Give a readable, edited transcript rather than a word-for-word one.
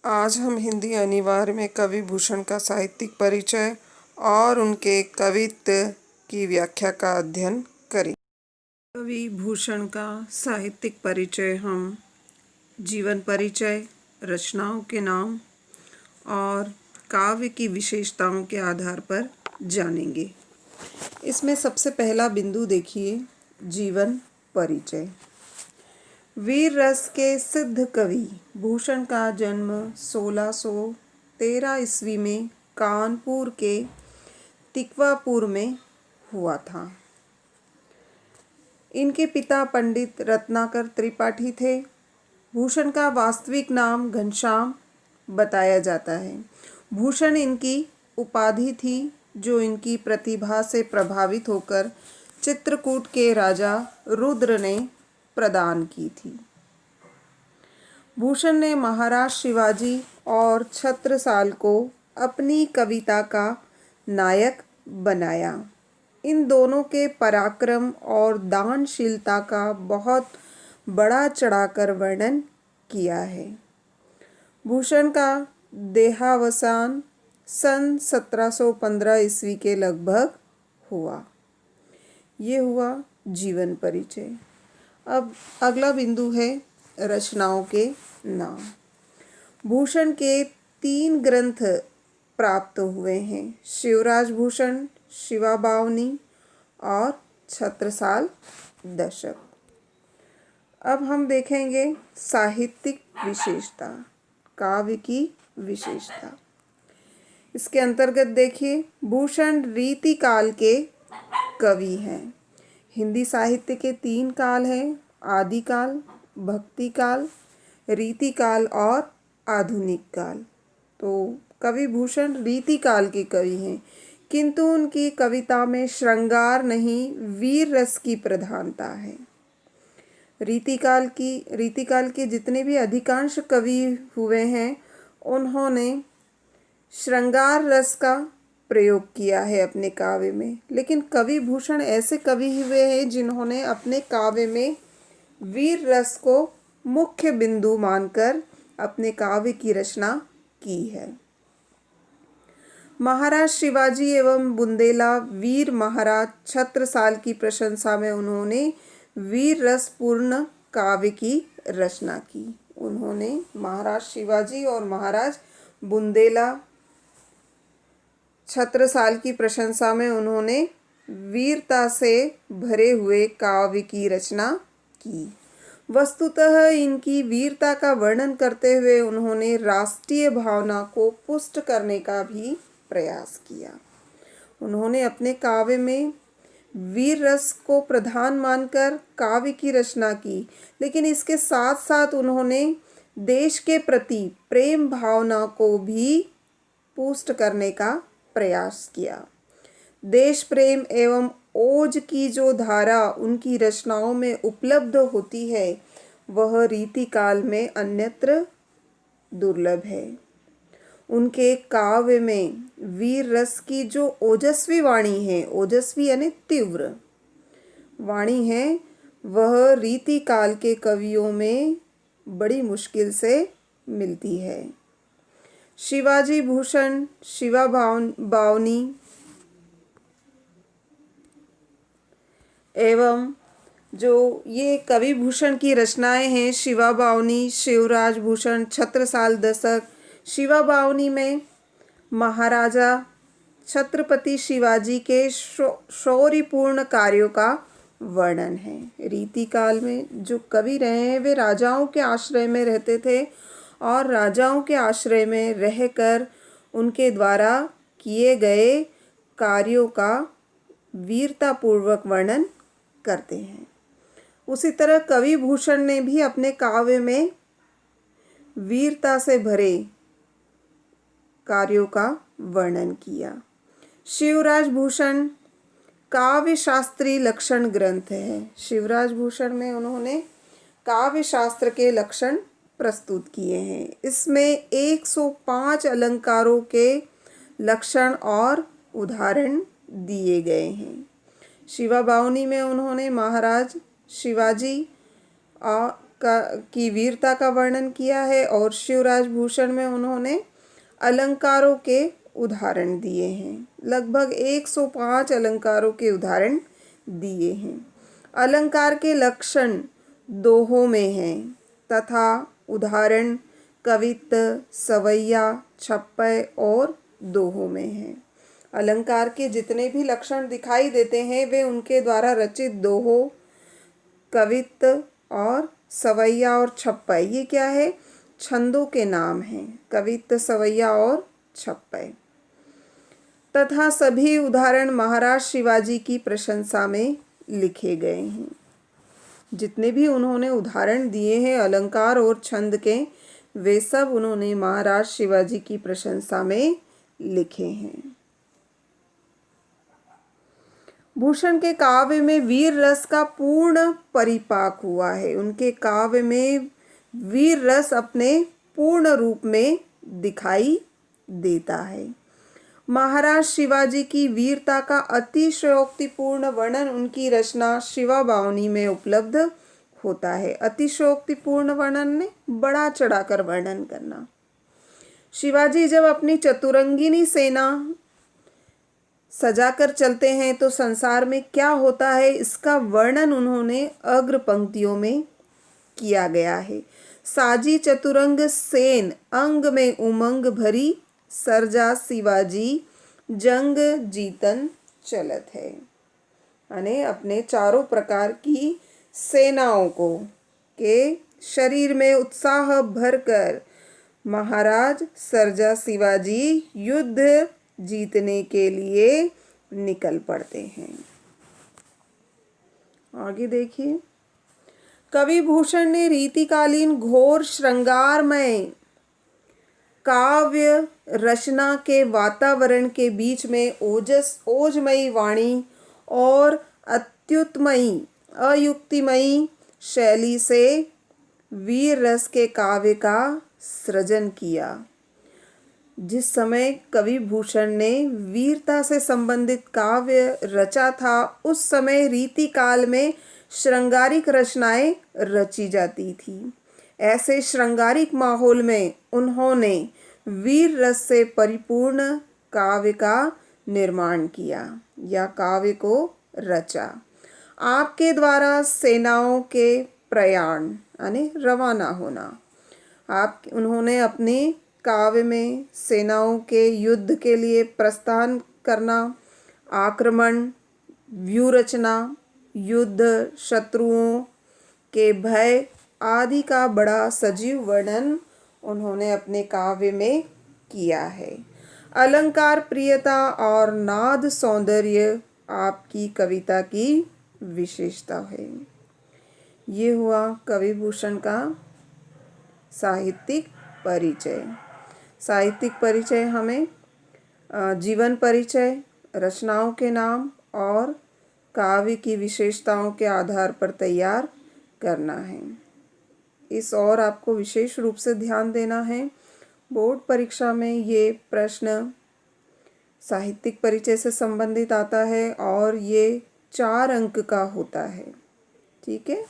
आज हम हिंदी अनिवार्य में कवि भूषण का साहित्यिक परिचय और उनके कवित्व की व्याख्या का अध्ययन करें। कवि भूषण का साहित्यिक परिचय हम जीवन परिचय, रचनाओं के नाम और काव्य की विशेषताओं के आधार पर जानेंगे। इसमें सबसे पहला बिंदु देखिए, जीवन परिचय। वीर रस के सिद्ध कवि भूषण का जन्म 1613 ईस्वी में कानपुर के तिकवापुर में हुआ था। इनके पिता पंडित रत्नाकर त्रिपाठी थे। भूषण का वास्तविक नाम घनश्याम बताया जाता है। भूषण इनकी उपाधि थी जो इनकी प्रतिभा से प्रभावित होकर चित्रकूट के राजा रुद्र ने प्रदान की थी। भूषण ने महाराज शिवाजी और छत्रसाल को अपनी कविता का नायक बनाया। इन दोनों के पराक्रम और दानशीलता का बहुत बड़ा चढ़ाकर वर्णन किया है। भूषण का देहावसान सन 1715 ईस्वी के लगभग हुआ। ये हुआ जीवन परिचय। अब अगला बिंदु है रचनाओं के नाम। भूषण के 3 ग्रंथ प्राप्त हुए हैं, शिवराज भूषण, शिवाबावनी और छत्रसाल दशक। अब हम देखेंगे साहित्यिक विशेषता, काव्य की विशेषता। इसके अंतर्गत देखिए, भूषण रीति काल के कवि हैं। हिंदी साहित्य के 3 काल हैं, आदिकाल, भक्ति काल, रीति काल और आधुनिक काल। तो कवि भूषण रीति काल के कवि हैं, किंतु उनकी कविता में श्रृंगार नहीं, वीर रस की प्रधानता है। रीति काल के जितने भी अधिकांश कवि हुए हैं, उन्होंने श्रृंगार रस का प्रयोग किया है अपने काव्य में, लेकिन कवि भूषण ऐसे कवि हुए हैं जिन्होंने अपने काव्य में वीर रस को मुख्य बिंदु मानकर अपने काव्य की रचना की है। महाराज शिवाजी एवं बुंदेला वीर महाराज छत्रसाल की प्रशंसा में उन्होंने वीर रस पूर्ण काव्य की रचना की। उन्होंने महाराज शिवाजी और महाराज बुंदेला छत्रसाल की प्रशंसा में उन्होंने वीरता से भरे हुए काव्य की रचना की। वस्तुतः इनकी वीरता का वर्णन करते हुए उन्होंने राष्ट्रीय भावना को पुष्ट करने का भी प्रयास किया। उन्होंने अपने काव्य में वीर रस को प्रधान मानकर काव्य की रचना की, लेकिन इसके साथ साथ उन्होंने देश के प्रति प्रेम भावना को भी पुष्ट करने का प्रयास किया। देश प्रेम एवं ओज की जो धारा उनकी रचनाओं में उपलब्ध होती है, वह रीति काल में अन्यत्र दुर्लभ है। उनके काव्य में वीर रस की जो ओजस्वी वाणी है, ओजस्वी यानी तीव्र वाणी है, वह रीति काल के कवियों में बड़ी मुश्किल से मिलती है। शिवाजी भूषण, शिवाबावनी एवं जो ये कवि भूषण की रचनाएं हैं, शिवाबावनी, शिवराज भूषण, छत्रसाल दशक। शिवाबावनी में महाराजा छत्रपति शिवाजी के शौर्यपूर्ण कार्यों का वर्णन है। रीति काल में जो कवि रहे हैं, वे राजाओं के आश्रय में रहते थे और राजाओं के आश्रय में रहकर उनके द्वारा किए गए कार्यों का वीरतापूर्वक वर्णन करते हैं। उसी तरह कवि भूषण ने भी अपने काव्य में वीरता से भरे कार्यों का वर्णन किया। शिवराज भूषण काव्य शास्त्री लक्षण ग्रंथ है। शिवराज भूषण में उन्होंने काव्य शास्त्र के लक्षण प्रस्तुत किए हैं। इसमें 105 अलंकारों के लक्षण और उदाहरण दिए गए हैं। शिवाबावनी में उन्होंने महाराज शिवाजी की वीरता का वर्णन किया है और शिवराज भूषण में उन्होंने अलंकारों के उदाहरण दिए हैं। लगभग 105 अलंकारों के उदाहरण दिए हैं। अलंकार के लक्षण दोहों में हैं तथा उदाहरण कवित्त, सवैया, छप्पय और दोहों में हैं। अलंकार के जितने भी लक्षण दिखाई देते हैं वे उनके द्वारा रचित दोहों, कवित्त और सवैया और छप्पय, ये क्या है? छंदों के नाम हैं। कवित्त, सवैया और छप्पय तथा सभी उदाहरण महाराज शिवाजी की प्रशंसा में लिखे गए हैं। जितने भी उन्होंने उदाहरण दिए हैं अलंकार और छंद के, वे सब उन्होंने महाराज शिवाजी की प्रशंसा में लिखे हैं। भूषण के काव्य में वीर रस का पूर्ण परिपाक हुआ है। उनके काव्य में वीर रस अपने पूर्ण रूप में दिखाई देता है। महाराज शिवाजी की वीरता का अतिशयोक्तिपूर्ण वर्णन उनकी रचना शिवा बावनी में उपलब्ध होता है। अतिशयोक्तिपूर्ण वर्णन ने बड़ा चढ़ाकर वर्णन करना। शिवाजी जब अपनी चतुरंगिनी सेना सजाकर चलते हैं तो संसार में क्या होता है इसका वर्णन उन्होंने अग्र पंक्तियों में किया गया है। साजी चतुरंग सेन अंग में उमंग भरी, सरजा शिवाजी जंग जीतन चलत है। यानी अपने चारों प्रकार की सेनाओं को के शरीर में उत्साह भरकर महाराज सरजा शिवाजी युद्ध जीतने के लिए निकल पड़ते हैं। आगे देखिए, कवि भूषण ने रीतिकालीन घोर श्रृंगारमय काव्य रचना के वातावरण के बीच में ओजमयी वाणी और अत्युत्तमयी अयुक्तिमयी शैली से वीर रस के काव्य का सृजन किया। जिस समय कवि भूषण ने वीरता से संबंधित काव्य रचा था उस समय रीति काल में श्रृंगारिक रचनाएं रची जाती थी। ऐसे श्रृंगारिक माहौल में उन्होंने वीर रस से परिपूर्ण काव्य का निर्माण किया या काव्य को रचा। आपके द्वारा सेनाओं के प्रयाण यानी रवाना होना, उन्होंने अपने काव्य में सेनाओं के युद्ध के लिए प्रस्थान करना, आक्रमण, व्यूह रचना, युद्ध, शत्रुओं के भय आदि का बड़ा सजीव वर्णन उन्होंने अपने काव्य में किया है। अलंकार प्रियता और नाद सौंदर्य आपकी कविता की विशेषता है। ये हुआ कवि भूषण का साहित्यिक परिचय। साहित्यिक परिचय हमें जीवन परिचय, रचनाओं के नाम और काव्य की विशेषताओं के आधार पर तैयार करना है। इस और आपको विशेष रूप से ध्यान देना है, बोर्ड परीक्षा में ये प्रश्न साहित्यिक परिचय से संबंधित आता है और ये 4 अंक का होता है। ठीक है।